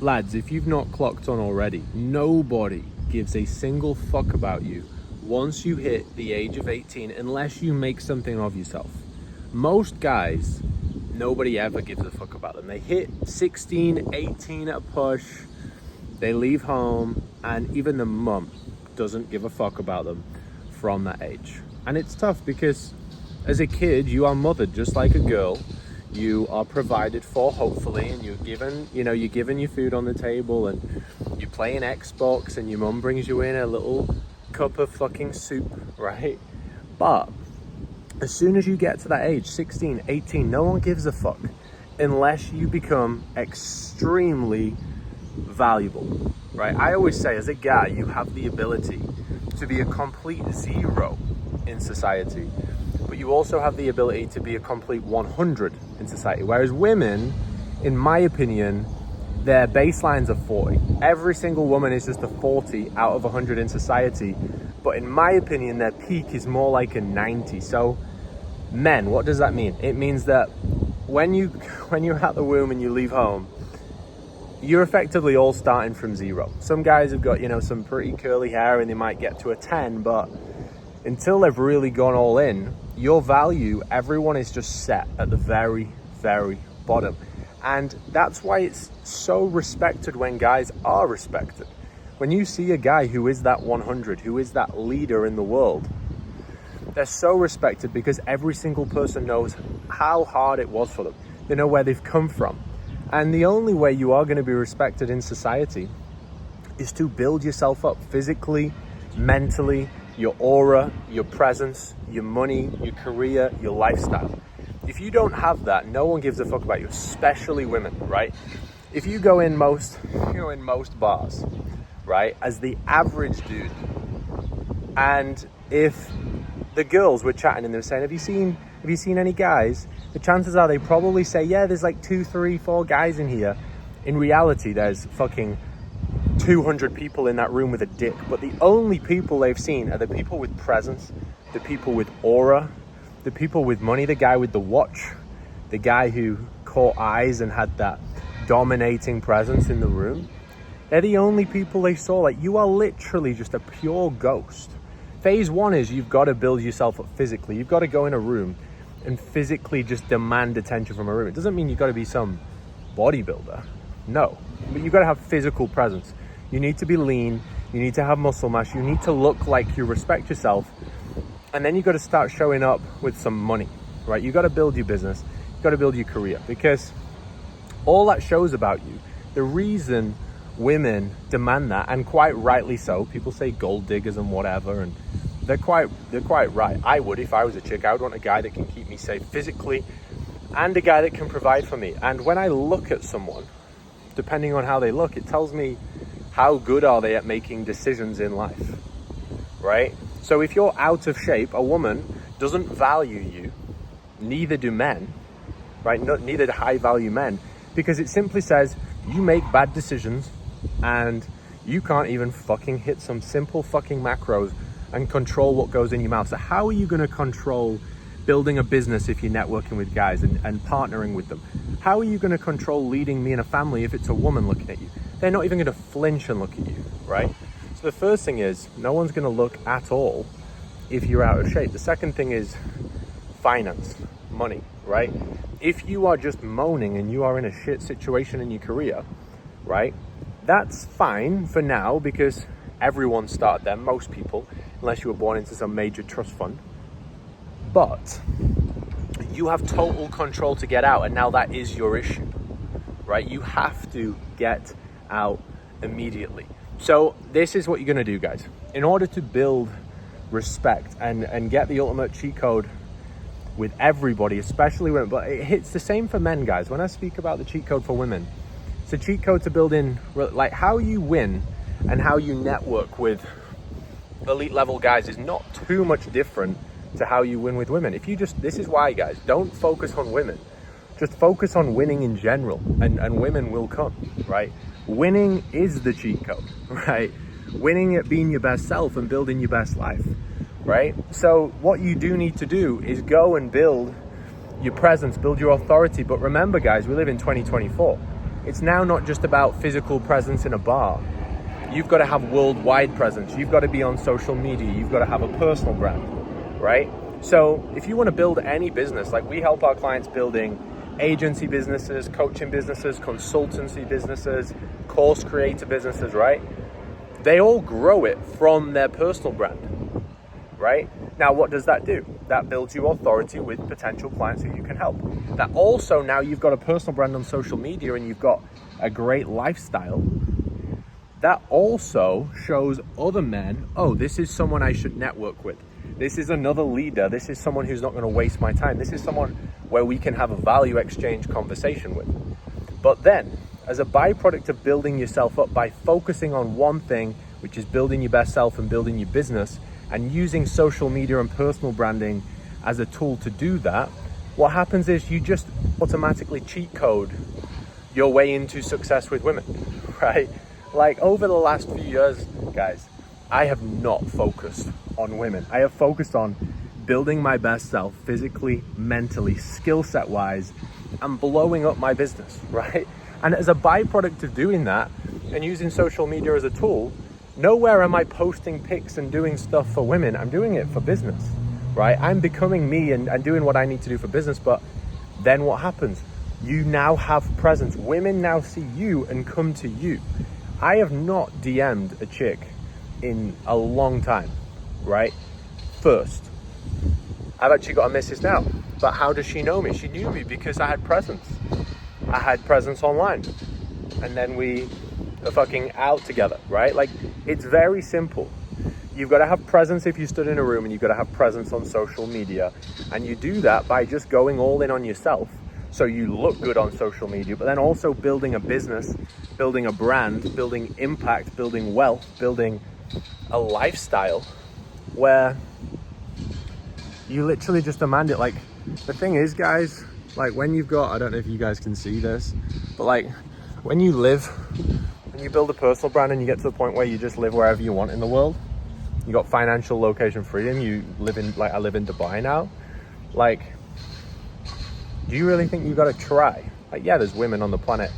Lads, if you've not clocked on already, nobody gives a single fuck about you once you hit the age of 18 unless you make something of yourself. Most guys, nobody ever gives a fuck about them. They hit 16, 18 at a push, they leave home, and even the mum doesn't give a fuck about them from that age. And it's tough because as a kid, you are mothered just like a girl. You are provided for, hopefully, and you're given your food on the table, and you play an Xbox, and your mum brings you in a little cup of fucking soup, right? But as soon as you get to that age, 16, 18, no one gives a fuck unless you become extremely valuable, right? I always say, as a guy, you have the ability to be a complete zero in society, but you also have the ability to be a complete 100 in society. Whereas women, in my opinion, their baselines are 40. Every single woman is just a 40 out of 100 in society. But in my opinion, their peak is more like a 90. So men, what does that mean? It means that when you're at the womb and you leave home, you're effectively all starting from zero. Some guys have got, some pretty curly hair and they might get to a 10, but until they've really gone all in, your value, everyone is just set at the very, very bottom. And that's why it's so respected when guys are respected. When you see a guy who is that 100, who is that leader in the world, they're so respected because every single person knows how hard it was for them. They know where they've come from. And the only way you are going to be respected in society is to build yourself up physically, mentally, your aura, your presence, your money, your career, your lifestyle. If you don't have that, no one gives a fuck about you, especially women, right? If you go in most bars, right, as the average dude, and if the girls were chatting and they were saying, have you seen any guys? The chances are they probably say, yeah, there's like 2, 3, 4 guys in here. In reality, there's fucking 200 people in that room with a dick, but the only people they've seen are the people with presence, the people with aura, the people with money, the guy with the watch, the guy who caught eyes and had that dominating presence in the room. They're the only people they saw. Like, you are literally just a pure ghost. Phase 1 is you've got to build yourself up physically. You've got to go in a room and physically just demand attention from a room. It doesn't mean you've got to be some bodybuilder. No, but you've got to have physical presence. You need to be lean. You need to have muscle mass. You need to look like you respect yourself. And then you've got to start showing up with some money, right? You've got to build your business. You've got to build your career, because all that shows about you, the reason women demand that, and quite rightly so, people say gold diggers and whatever, and they're quite right. I would, if I was a chick, I would want a guy that can keep me safe physically and a guy that can provide for me. And when I look at someone, depending on how they look, it tells me how good are they at making decisions in life, right? So if you're out of shape, a woman doesn't value you, neither do men, right? Neither do high value men, because it simply says you make bad decisions and you can't even fucking hit some simple fucking macros and control what goes in your mouth. So how are you going to control building a business if you're networking with guys and partnering with them? How are you going to control leading me and a family if it's a woman looking at you? They're not even going to flinch and look at you, right? So the first thing is, no one's going to look at all if you're out of shape. The second thing is finance, money, right? If you are just moaning and you are in a shit situation in your career, right? That's fine for now, because everyone started there, most people, unless you were born into some major trust fund. But you have total control to get out, and now that is your issue, right? You have to get out immediately. So this is what you're gonna do, guys. In order to build respect and get the ultimate cheat code with everybody, especially women, but it's the same for men, guys. When I speak about the cheat code for women, it's a cheat code to build in, like, how you win and how you network with elite level guys is not too much different to how you win with women. This is why, guys, don't focus on women. Just focus on winning in general, and women will come, right? Winning is the cheat code, right? Winning at being your best self and building your best life, right? So what you do need to do is go and build your presence, build your authority. But remember, guys, we live in 2024. It's now not just about physical presence in a bar. You've got to have worldwide presence. You've got to be on social media. You've got to have a personal brand, right? So if you want to build any business, like we help our clients building agency businesses, coaching businesses, consultancy businesses, course creator businesses, right? They all grow it from their personal brand, right? Now, what does that do? That builds you authority with potential clients who you can help. That also, now you've got a personal brand on social media and you've got a great lifestyle. That also shows other men, oh, this is someone I should network with. This is another leader. This is someone who's not going to waste my time. This is someone where we can have a value exchange conversation with. But then, as a byproduct of building yourself up by focusing on one thing, which is building your best self and building your business, and using social media and personal branding as a tool to do that, what happens is you just automatically cheat code your way into success with women, right? Like over the last few years, guys, I have not focused on women. I have focused on building my best self physically, mentally, skill set wise, and blowing up my business, right? And as a byproduct of doing that and using social media as a tool, nowhere am I posting pics and doing stuff for women. I'm doing it for business, right? I'm becoming me and doing what I need to do for business. But then what happens? You now have presence. Women now see you and come to you. I have not DM'd a chick in a long time, right? First, I've actually got a missus now, but how does she know me? She knew me because I had presence. I had presence online, and then we are fucking out together, right? Like, it's very simple. You've got to have presence if you stood in a room, and you've got to have presence on social media, and you do that by just going all in on yourself. So you look good on social media, but then also building a business, building a brand, building impact, building wealth, building a lifestyle where you literally just demand it. Like, the thing is, guys, like when you've got, I don't know if you guys can see this, but like when you build a personal brand and you get to the point where you just live wherever you want in the world, you got financial location freedom, you live in, like I live in Dubai now, like, do you really think you got to try? Like, yeah, there's women on the planet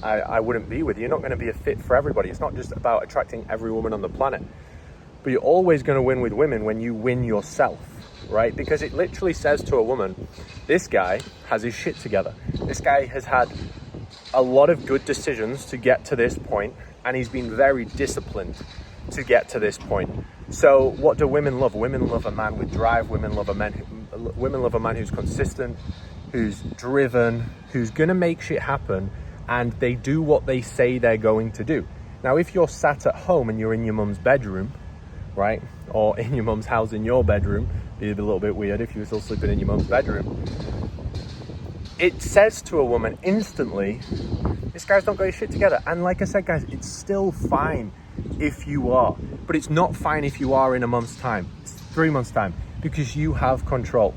I wouldn't be with. You're not going to be a fit for everybody. It's not just about attracting every woman on the planet, but you're always going to win with women when you win yourself, right? Because it literally says to a woman, this guy has his shit together. This guy has had a lot of good decisions to get to this point, and he's been very disciplined to get to this point. So what do women love? Women love a man with drive. Women love a man who's consistent, who's driven, who's going to make shit happen, and they do what they say they're going to do. Now, if you're sat at home and you're in your mum's bedroom, right, or in your mum's house in your bedroom, it'd be a little bit weird if you were still sleeping in your mum's bedroom, it says to a woman instantly, this guy's not got his shit together. And like I said, guys, it's still fine if you are, but it's not fine if you are in a month's time, it's 3 months time, because you have control.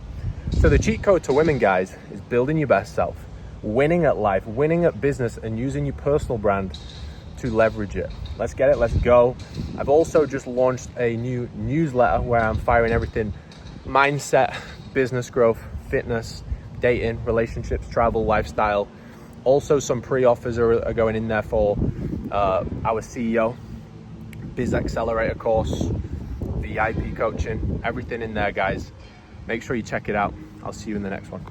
So the cheat code to women, guys, is building your best self, winning at life, winning at business, and using your personal brand to leverage it. Let's get it, let's go. I've also just launched a new newsletter where I'm firing everything mindset, business growth, fitness, dating, relationships, travel, lifestyle. Also some pre-offers are going in there for our CEO, Biz Accelerator course, VIP coaching, everything in there, guys. Make sure you check it out. I'll see you in the next one.